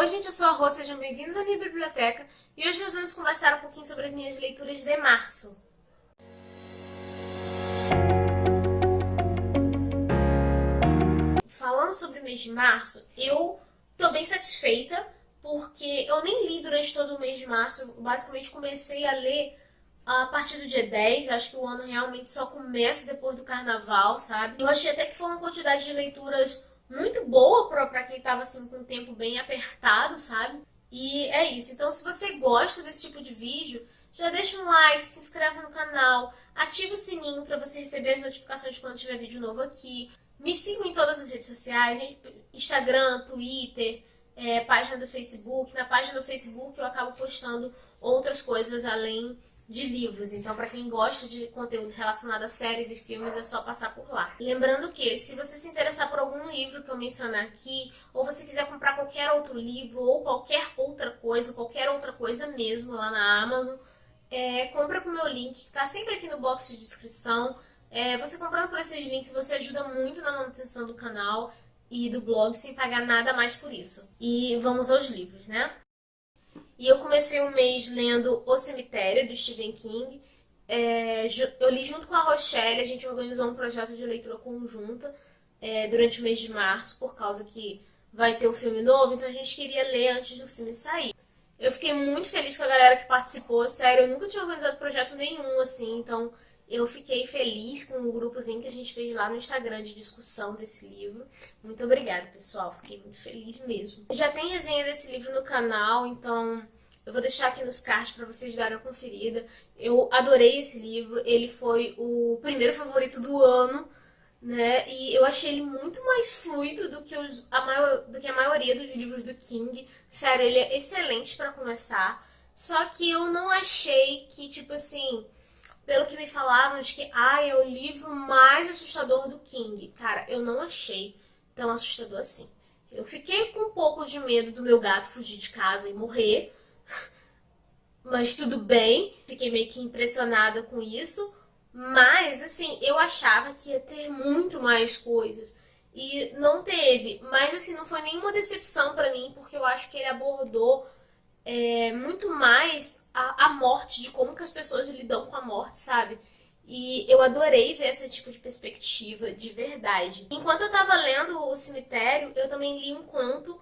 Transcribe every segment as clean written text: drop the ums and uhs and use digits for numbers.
Oi gente, eu sou a Rô, sejam bem-vindos à minha biblioteca e hoje nós vamos conversar um pouquinho sobre as minhas leituras de março. Falando sobre o mês de março, eu tô bem satisfeita porque eu nem li durante todo o mês de março, eu basicamente comecei a ler a partir do dia 10, acho que o ano realmente só começa depois do carnaval, sabe? Eu achei até que foi uma quantidade de leituras muito boa pra quem tava assim com o tempo bem apertado, sabe? E é isso. Então, se você gosta desse tipo de vídeo, já deixa um like, se inscreve no canal, ativa o sininho pra você receber as notificações quando tiver vídeo novo aqui. Me sigam em todas as redes sociais, Instagram, Twitter, página do Facebook. Na página do Facebook eu acabo postando outras coisas além de livros, então para quem gosta de conteúdo relacionado a séries e filmes é só passar por lá. Lembrando que se você se interessar por algum livro que eu mencionar aqui, ou você quiser comprar qualquer outro livro ou qualquer outra coisa mesmo lá na Amazon, compra com o meu link, que está sempre aqui no box de descrição. Você comprando por esses links, você ajuda muito na manutenção do canal e do blog sem pagar nada mais por isso. E vamos aos livros, né? E eu comecei o mês lendo O Cemitério, do Stephen King. Eu li junto com a Rochelle, a gente organizou um projeto de leitura conjunta durante o mês de março, por causa que vai ter o filme novo, então a gente queria ler antes do filme sair. Eu fiquei muito feliz com a galera que participou, sério, eu nunca tinha organizado projeto nenhum, assim, então eu fiquei feliz com o grupozinho que a gente fez lá no Instagram de discussão desse livro. Muito obrigada, pessoal. Fiquei muito feliz mesmo. Já tem resenha desse livro no canal, então eu vou deixar aqui nos cards para vocês darem uma conferida. Eu adorei esse livro. Ele foi o primeiro favorito do ano, né? E eu achei ele muito mais fluido do que a maioria dos livros do King. Sério, ele é excelente para começar. Só que eu não achei que, tipo assim, pelo que me falaram de que é o livro mais assustador do King. Cara, eu não achei tão assustador assim. Eu fiquei com um pouco de medo do meu gato fugir de casa e morrer. Mas tudo bem. Fiquei meio que impressionada com isso. Mas, assim, eu achava que ia ter muito mais coisas. E não teve. Mas, assim, não foi nenhuma decepção pra mim, porque eu acho que ele abordou muito mais a morte, de como que as pessoas lidam com a morte, sabe? E eu adorei ver esse tipo de perspectiva, de verdade. Enquanto eu tava lendo O Cemitério, eu também li um conto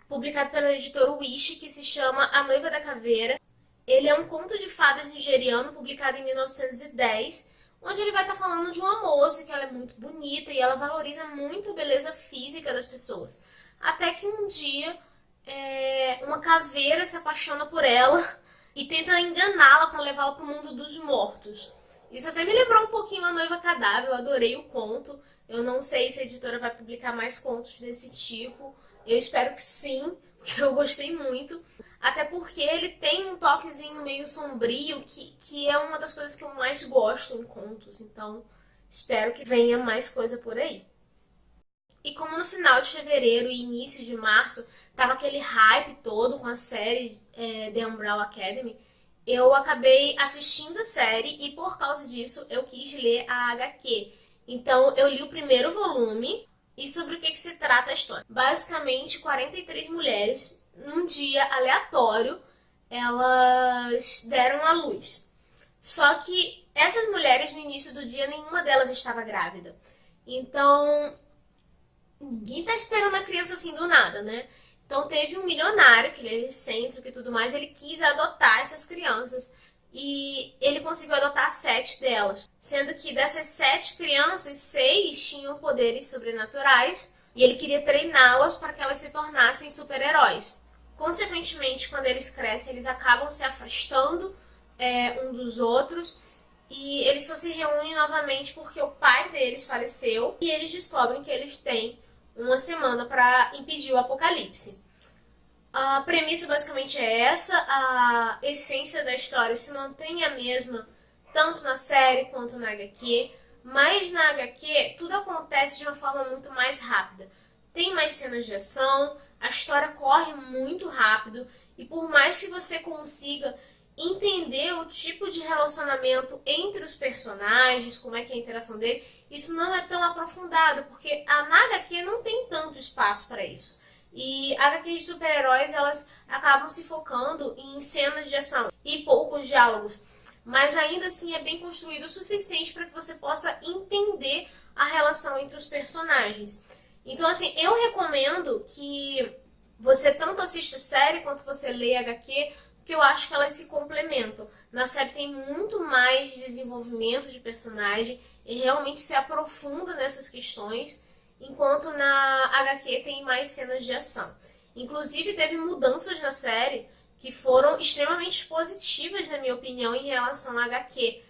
publicado pela editora Wish, que se chama A Noiva da Caveira. Ele é um conto de fadas nigeriano, publicado em 1910, onde ele vai estar falando de uma moça que ela é muito bonita e ela valoriza muito a beleza física das pessoas. Até que um dia uma caveira se apaixona por ela e tenta enganá-la para levá-la para o mundo dos mortos. Isso até me lembrou um pouquinho A Noiva Cadáver, eu adorei o conto. Eu não sei se a editora vai publicar mais contos desse tipo. Eu espero que sim, porque eu gostei muito. Até porque ele tem um toquezinho meio sombrio, que é uma das coisas que eu mais gosto em contos. Então, espero que venha mais coisa por aí. E como no final de fevereiro e início de março tava aquele hype todo com a série The Umbrella Academy, eu acabei assistindo a série e por causa disso eu quis ler a HQ. Então eu li o primeiro volume e sobre o que se trata a história. Basicamente, 43 mulheres, num dia aleatório, elas deram à luz. Só que essas mulheres, no início do dia, nenhuma delas estava grávida. Então ninguém tá esperando a criança assim do nada, né? Então teve um milionário, que ele é excêntrico e tudo mais, ele quis adotar essas crianças. E ele conseguiu adotar 7 delas. Sendo que dessas 7 crianças, 6 tinham poderes sobrenaturais. E ele queria treiná-las para que elas se tornassem super-heróis. Consequentemente, quando eles crescem, eles acabam se afastando um dos outros. E eles só se reúnem novamente porque o pai deles faleceu. E eles descobrem que eles têm uma semana para impedir o apocalipse. A premissa basicamente é essa, a essência da história se mantém a mesma, tanto na série quanto na HQ, mas na HQ tudo acontece de uma forma muito mais rápida. Tem mais cenas de ação, a história corre muito rápido, e por mais que você consiga entender o tipo de relacionamento entre os personagens, como é que é a interação dele, isso não é tão aprofundado, porque a HQ não tem tanto espaço para isso. E HQs de super-heróis, elas acabam se focando em cenas de ação e poucos diálogos. Mas ainda assim é bem construído o suficiente para que você possa entender a relação entre os personagens. Então, assim, eu recomendo que você tanto assista a série quanto você leia HQ, porque eu acho que elas se complementam. Na série tem muito mais desenvolvimento de personagem e realmente se aprofunda nessas questões, enquanto na HQ tem mais cenas de ação. Inclusive, teve mudanças na série que foram extremamente positivas, na minha opinião, em relação à HQ.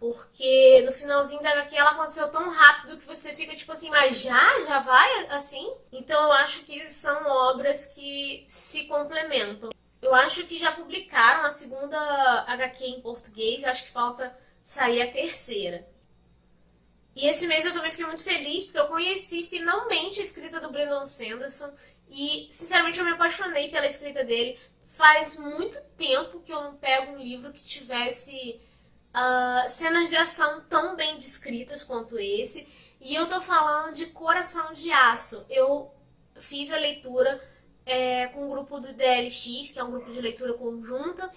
Porque no finalzinho da HQ ela aconteceu tão rápido que você fica tipo assim, mas já vai assim? Então eu acho que são obras que se complementam. Eu acho que já publicaram a segunda HQ em português, acho que falta sair a terceira. E esse mês eu também fiquei muito feliz porque eu conheci finalmente a escrita do Brandon Sanderson e, sinceramente, eu me apaixonei pela escrita dele. Faz muito tempo que eu não pego um livro que tivesse cenas de ação tão bem descritas quanto esse. E eu tô falando de Coração de Aço. Eu fiz a leitura com o grupo do DLX, que é um grupo de leitura conjunta.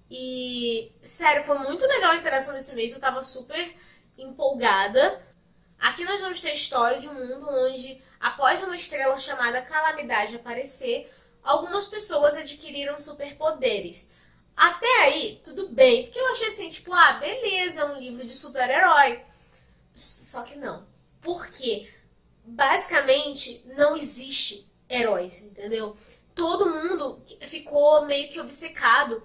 E, sério, foi muito legal a interação desse mês. Eu tava super empolgada. Aqui nós vamos ter a história de um mundo onde, após uma estrela chamada Calamidade aparecer, algumas pessoas adquiriram superpoderes. Até aí, tudo bem, porque eu achei assim, tipo, beleza, é um livro de super-herói. Só que não. Por quê? Basicamente, não existe heróis, entendeu? Todo mundo ficou meio que obcecado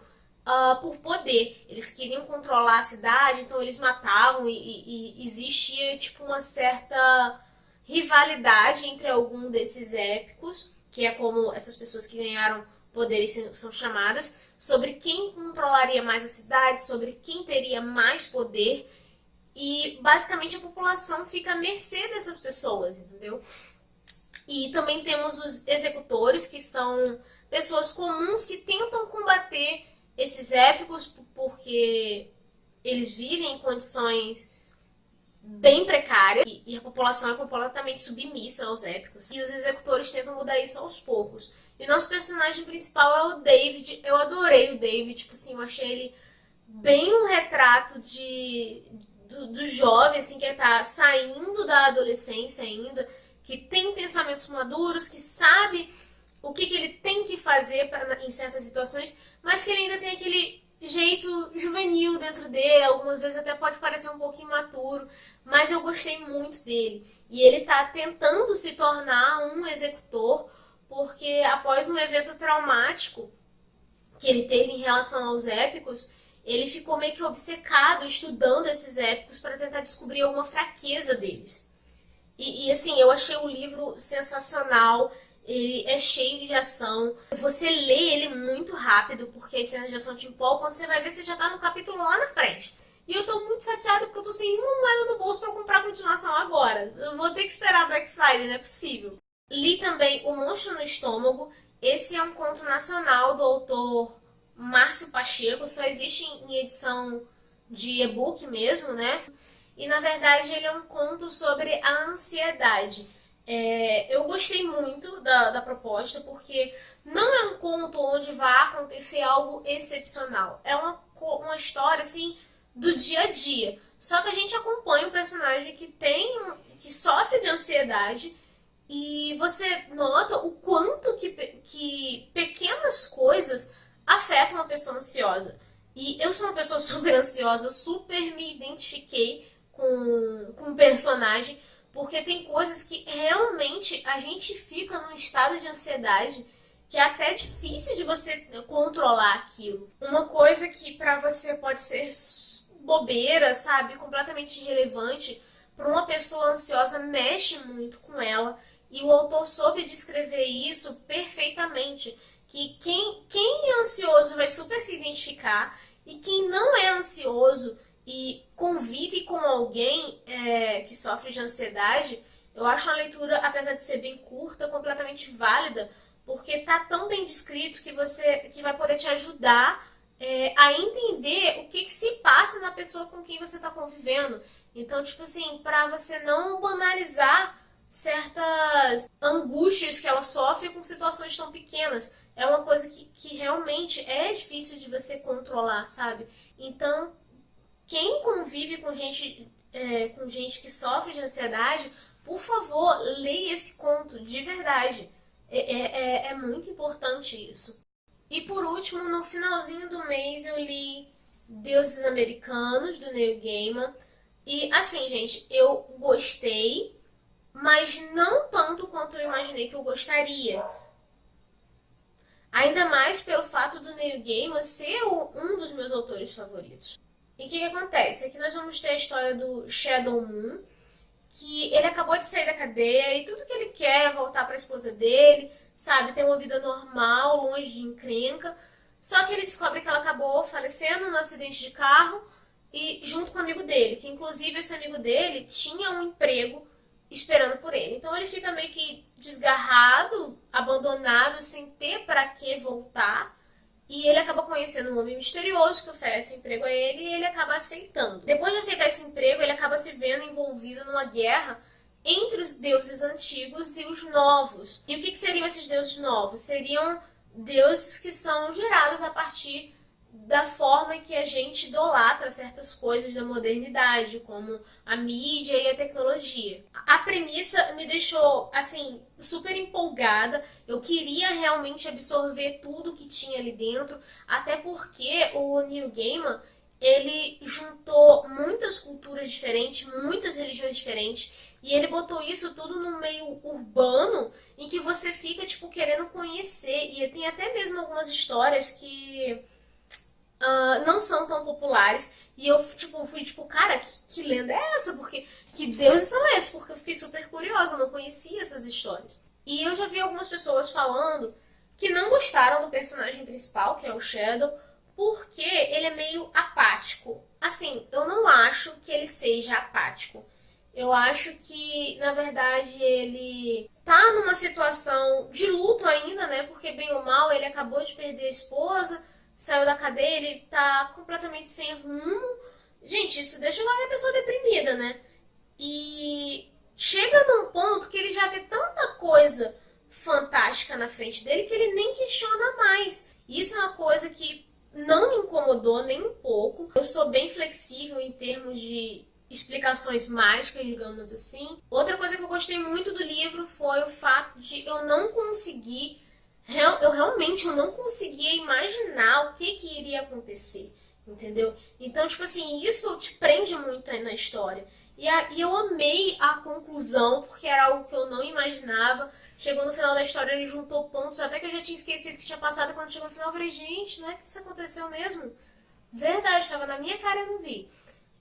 por poder. Eles queriam controlar a cidade, então eles matavam e existia tipo uma certa rivalidade entre algum desses épicos, que é como essas pessoas que ganharam poderes são chamadas, sobre quem controlaria mais a cidade, sobre quem teria mais poder. E basicamente a população fica à mercê dessas pessoas, entendeu? E também temos os executores, que são pessoas comuns que tentam combater esses épicos porque eles vivem em condições bem precárias e a população é completamente submissa aos épicos. E os executores tentam mudar isso aos poucos. E o nosso personagem principal é o David. Eu adorei o David, tipo assim, eu achei ele bem um retrato do jovem, assim, que tá saindo da adolescência ainda, que tem pensamentos maduros, que sabe o que ele tem que fazer em certas situações, mas que ele ainda tem aquele jeito juvenil dentro dele, algumas vezes até pode parecer um pouco imaturo, mas eu gostei muito dele. E ele tá tentando se tornar um executor, porque após um evento traumático que ele teve em relação aos épicos, ele ficou meio que obcecado estudando esses épicos para tentar descobrir alguma fraqueza deles. E assim, eu achei o livro sensacional. Ele é cheio de ação. Você lê ele muito rápido, porque as cenas de ação te empolgam. Quando você vai ver, você já tá no capítulo lá na frente. E eu tô muito chateada porque eu tô sem uma moeda no bolso pra comprar a continuação agora. Eu vou ter que esperar Black Friday, não é possível. Li também O Monstro no Estômago. Esse é um conto nacional do autor Márcio Pacheco. Só existe em edição de e-book mesmo, né? E na verdade ele é um conto sobre a ansiedade. Eu gostei muito da proposta, porque não é um conto onde vai acontecer algo excepcional. É uma história, assim, do dia a dia. Só que a gente acompanha um personagem que sofre de ansiedade e você nota o quanto que pequenas coisas afetam uma pessoa ansiosa. E eu sou uma pessoa super ansiosa, eu super me identifiquei com o personagem, porque tem coisas que realmente a gente fica num estado de ansiedade que é até difícil de você controlar aquilo. Uma coisa que pra você pode ser bobeira, sabe, completamente irrelevante, para uma pessoa ansiosa mexe muito com ela. E o autor soube descrever isso perfeitamente, que quem é ansioso vai super se identificar e quem não é ansioso e convive com alguém que sofre de ansiedade, eu acho uma leitura, apesar de ser bem curta, completamente válida, porque tá tão bem descrito que vai poder te ajudar a entender o que se passa na pessoa com quem você está convivendo. Então, tipo assim, para você não banalizar certas angústias que ela sofre com situações tão pequenas. É uma coisa que realmente é difícil de você controlar, sabe? Então, quem convive com gente que sofre de ansiedade, por favor, leia esse conto, de verdade. É muito importante isso. E por último, no finalzinho do mês, eu li Deuses Americanos, do Neil Gaiman. E assim, gente, eu gostei, mas não tanto quanto eu imaginei que eu gostaria. Ainda mais pelo fato do Neil Gaiman ser um dos meus autores favoritos. E o que acontece? Aqui nós vamos ter a história do Shadow Moon, que ele acabou de sair da cadeia e tudo que ele quer é voltar para a esposa dele, sabe, ter uma vida normal, longe de encrenca. Só que ele descobre que ela acabou falecendo no acidente de carro e junto com o amigo dele, que inclusive esse amigo dele tinha um emprego esperando por ele. Então ele fica meio que desgarrado, abandonado, sem ter para que voltar. E ele acaba conhecendo um homem misterioso que oferece um emprego a ele e ele acaba aceitando. Depois de aceitar esse emprego, ele acaba se vendo envolvido numa guerra entre os deuses antigos e os novos. E o que seriam esses deuses novos? Seriam deuses que são gerados a partir da forma em que a gente idolatra certas coisas da modernidade, como a mídia e a tecnologia. A premissa me deixou, assim, super empolgada. Eu queria realmente absorver tudo que tinha ali dentro, até porque o Neil Gaiman, ele juntou muitas culturas diferentes, muitas religiões diferentes, e ele botou isso tudo no meio urbano, em que você fica, tipo, querendo conhecer. E tem até mesmo algumas histórias que não são tão populares. E eu fui tipo, cara, que lenda é essa? Porque que deuses são esses? Porque eu fiquei super curiosa, eu não conhecia essas histórias. E eu já vi algumas pessoas falando que não gostaram do personagem principal, que é o Shadow, porque ele é meio apático. Assim, eu não acho que ele seja apático. Eu acho que, na verdade, ele tá numa situação de luto ainda, né? Porque, bem ou mal, ele acabou de perder a esposa, saiu da cadeia, ele tá completamente sem rumo. Gente, isso deixa qualquer pessoa deprimida, né? E chega num ponto que ele já vê tanta coisa fantástica na frente dele que ele nem questiona mais. Isso é uma coisa que não me incomodou nem um pouco. Eu sou bem flexível em termos de explicações mágicas, digamos assim. Outra coisa que eu gostei muito do livro foi o fato de eu não conseguir eu não conseguia imaginar o que iria acontecer, entendeu? Então, tipo assim, isso te prende muito aí na história. E eu amei a conclusão, porque era algo que eu não imaginava. Chegou no final da história, ele juntou pontos, até que eu já tinha esquecido que tinha passado. Quando chegou no final, eu falei, gente, não é que isso aconteceu mesmo? Verdade, estava na minha cara e eu não vi.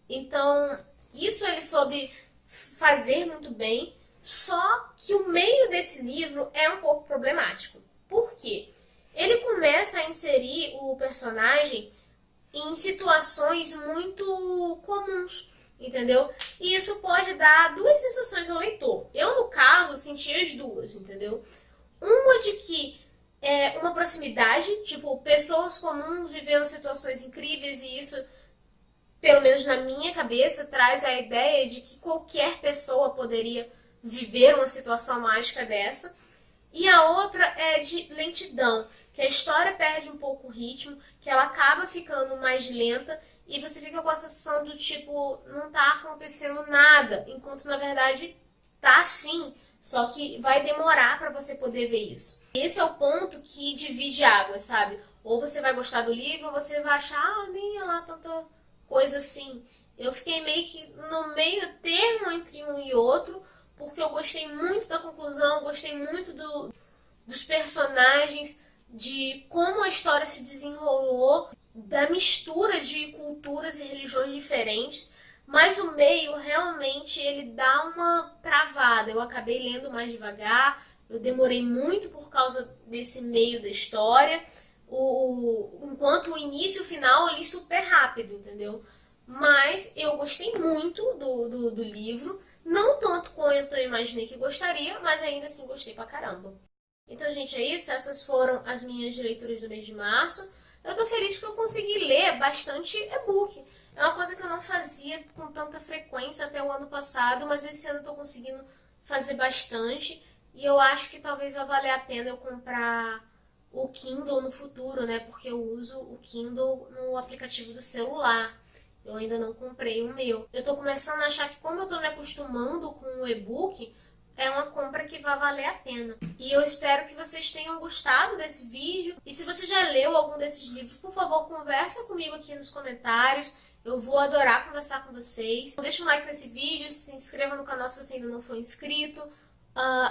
Então, isso ele soube fazer muito bem, só que o meio desse livro é um pouco problemático. Por quê? Ele começa a inserir o personagem em situações muito comuns, entendeu? E isso pode dar duas sensações ao leitor. Eu, no caso, senti as duas, entendeu? Uma de que é uma proximidade, tipo, pessoas comuns vivendo situações incríveis, e isso, pelo menos na minha cabeça, traz a ideia de que qualquer pessoa poderia viver uma situação mágica dessa. E a outra é de lentidão, que a história perde um pouco o ritmo, que ela acaba ficando mais lenta e você fica com a sensação do tipo, não tá acontecendo nada, enquanto na verdade tá sim, só que vai demorar para você poder ver isso. Esse é o ponto que divide águas, sabe? Ou você vai gostar do livro, ou você vai achar, nem é lá tanta coisa assim. Eu fiquei meio que no meio termo entre um e outro, porque eu gostei muito da conclusão, gostei muito dos personagens, de como a história se desenrolou, da mistura de culturas e religiões diferentes, mas o meio realmente ele dá uma travada. Eu acabei lendo mais devagar, eu demorei muito por causa desse meio da história, enquanto o início e o final eu li super rápido, entendeu? Mas eu gostei muito do livro. Não tanto quanto eu imaginei que gostaria, mas ainda assim gostei pra caramba. Então, gente, é isso. Essas foram as minhas leituras do mês de março. Eu tô feliz porque eu consegui ler bastante e-book. É uma coisa que eu não fazia com tanta frequência até o ano passado, mas esse ano eu tô conseguindo fazer bastante. E eu acho que talvez vai valer a pena eu comprar o Kindle no futuro, né? Porque eu uso o Kindle no aplicativo do celular. Eu ainda não comprei o meu. Eu tô começando a achar que como eu tô me acostumando com o e-book, é uma compra que vai valer a pena. E eu espero que vocês tenham gostado desse vídeo. E se você já leu algum desses livros, por favor, conversa comigo aqui nos comentários. Eu vou adorar conversar com vocês. Deixa um like nesse vídeo, se inscreva no canal se você ainda não for inscrito.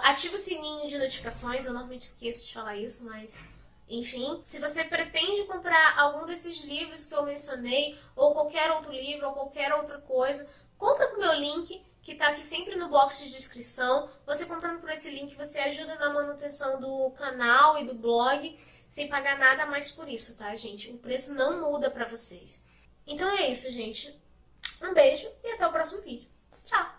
Ativa o sininho de notificações, eu normalmente esqueço de falar isso, mas... Enfim, se você pretende comprar algum desses livros que eu mencionei, ou qualquer outro livro, ou qualquer outra coisa, compra com o meu link, que tá aqui sempre no box de descrição. Você comprando por esse link, você ajuda na manutenção do canal e do blog, sem pagar nada mais por isso, tá, gente? O preço não muda pra vocês. Então é isso, gente. Um beijo e até o próximo vídeo. Tchau!